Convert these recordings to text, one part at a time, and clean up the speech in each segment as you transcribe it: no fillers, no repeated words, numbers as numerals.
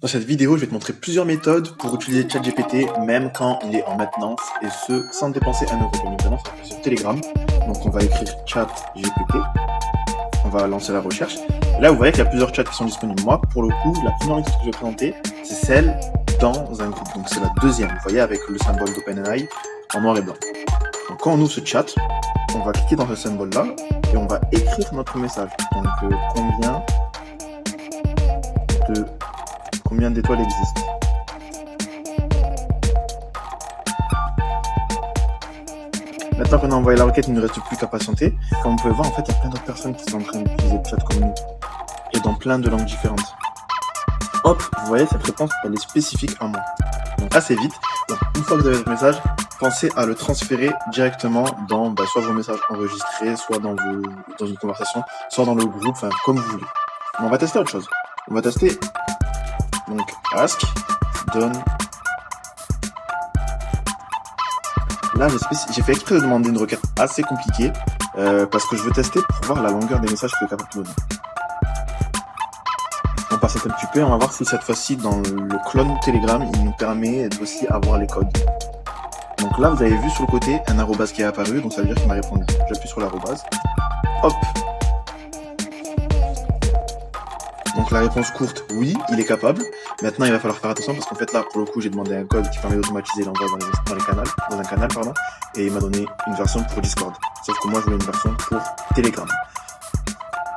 Dans cette vidéo, je vais te montrer plusieurs méthodes pour utiliser ChatGPT même quand il est en maintenance et ce sans dépenser un euro. Bien évidemment, ça va sur Telegram. Donc on va écrire ChatGPT, on va lancer la recherche. Là, vous voyez qu'il y a plusieurs chats qui sont disponibles. Moi, pour le coup, la première méthode que je vais présenter, c'est celle dans un groupe. Donc c'est la deuxième, vous voyez, avec le symbole d'OpenAI en noir et blanc. Donc quand on ouvre ce chat, on va cliquer dans ce symbole-là et on va écrire notre message. Donc combien d'étoiles existent. Maintenant qu'on a envoyé la requête, il ne reste plus qu'à patienter. Comme vous pouvez voir, en fait, il y a plein d'autres personnes qui sont en train d'utiliser le chat comme nous. Et dans plein de langues différentes. Hop, vous voyez, cette réponse, elle est spécifique à moi. Donc assez vite. Donc, une fois que vous avez votre message, pensez à le transférer directement dans soit vos messages enregistrés, soit dans une conversation, soit dans le groupe, enfin, comme vous voulez. Mais on va tester autre chose. On va tester, donc, ask, donne. Là, j'ai fait exprès de demander une requête assez compliquée, parce que je veux tester pour voir la longueur des messages qu'il est capable de donner. On patiente un petit peu et on va voir si cette fois-ci, dans le clone Telegram, il nous permet d'aussi avoir les codes. Donc là, vous avez vu sur le côté un arrobase qui est apparu, donc ça veut dire qu'il m'a répondu. J'appuie sur l'arrobase. Hop. Donc la réponse courte, oui, il est capable. Maintenant, il va falloir faire attention parce qu'en fait là, pour le coup, j'ai demandé un code qui permet d'automatiser l'envoi dans un canal, et il m'a donné une version pour Discord. Sauf que moi, je voulais une version pour Telegram.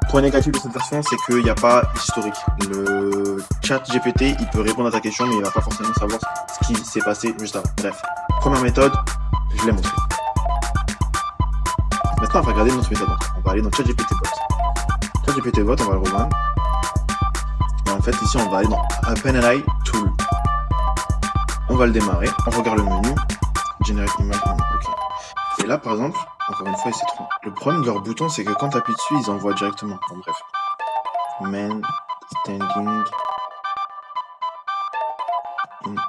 Point négatif de cette version, c'est qu'il n'y a pas d'historique. Le chat GPT, il peut répondre à ta question, mais il va pas forcément savoir ce qui s'est passé juste avant. Bref, première méthode, je l'ai montré. Maintenant, on va regarder notre méthode. On va aller dans ChatGPT Bot. ChatGPT Bot, on va le rejoindre. Et en fait, ici, on va aller dans OpenAI Tool. On va le démarrer. On regarde le menu. Generate image. Ok. Et là, par exemple, encore une fois, il s'est trompé. Le problème de leur bouton, c'est que quand tu appuies dessus, ils envoient directement. Bon, bref. Man standing in a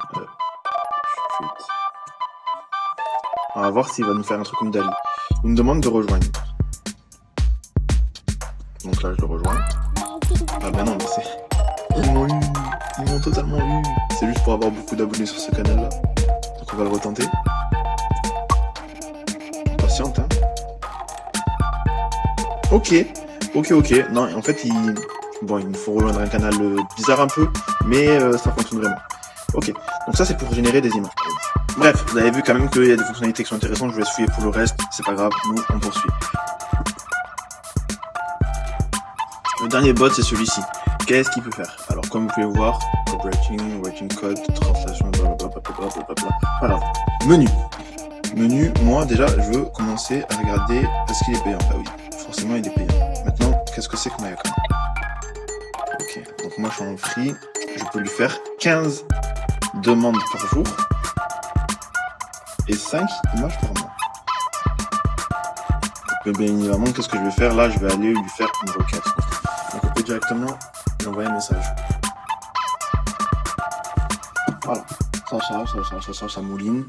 street. On va voir s'il va nous faire un truc comme Dali. Il me demande de rejoindre. Donc là, je le rejoins. Ah ben non, mais c'est... Ils m'ont totalement eu. C'est juste pour avoir beaucoup d'abonnés sur ce canal-là. Donc on va le retenter. Patiente, hein. Ok. Non, en fait, il me faut rejoindre un canal bizarre un peu, mais ça fonctionne vraiment. Ok. Donc ça, c'est pour générer des images. Bref, vous avez vu quand même qu'il y a des fonctionnalités qui sont intéressantes. Je vous laisse suivre pour le reste. C'est pas grave. Nous, on poursuit. Le dernier bot, c'est celui-ci. Qu'est-ce qu'il peut faire? Alors, comme vous pouvez voir, writing code, translation, blablabla. Voilà. Menu. Moi, déjà, je veux commencer à regarder est-ce qu'il est payant. Bah oui, forcément, il est payant. Maintenant, qu'est-ce que c'est que Mayaka? Ok, donc moi, je suis en free. Je peux lui faire 15 demandes par jour et 5 images par mois. Et bien évidemment, qu'est-ce que je vais faire? Là, je vais aller lui faire une requête. Donc, on peut directement lui envoyer un message. Voilà, ça mouline.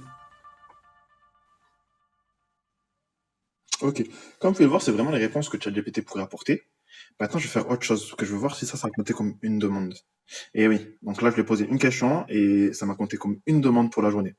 Ok, comme vous pouvez le voir, c'est vraiment les réponses que ChatGPT pourrait apporter. Maintenant, je vais faire autre chose, parce que je veux voir si ça va compter comme une demande. Et oui, donc là, je lui ai posé une question, et ça m'a compté comme une demande pour la journée.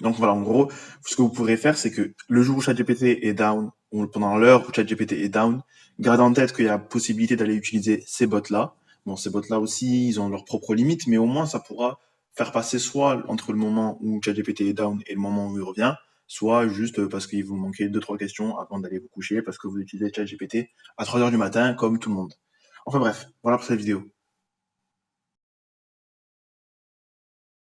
Donc voilà, en gros, ce que vous pourrez faire, c'est que le jour où ChatGPT est down, ou pendant l'heure où ChatGPT est down, gardez en tête qu'il y a la possibilité d'aller utiliser ces bots-là. Bon, ces bots-là aussi, ils ont leurs propres limites, mais au moins, ça pourra faire passer soit entre le moment où ChatGPT est down et le moment où il revient, soit juste parce qu'il vous manquait 2-3 questions avant d'aller vous coucher, parce que vous utilisez ChatGPT à 3h du matin, comme tout le monde. Enfin bref, voilà pour cette vidéo.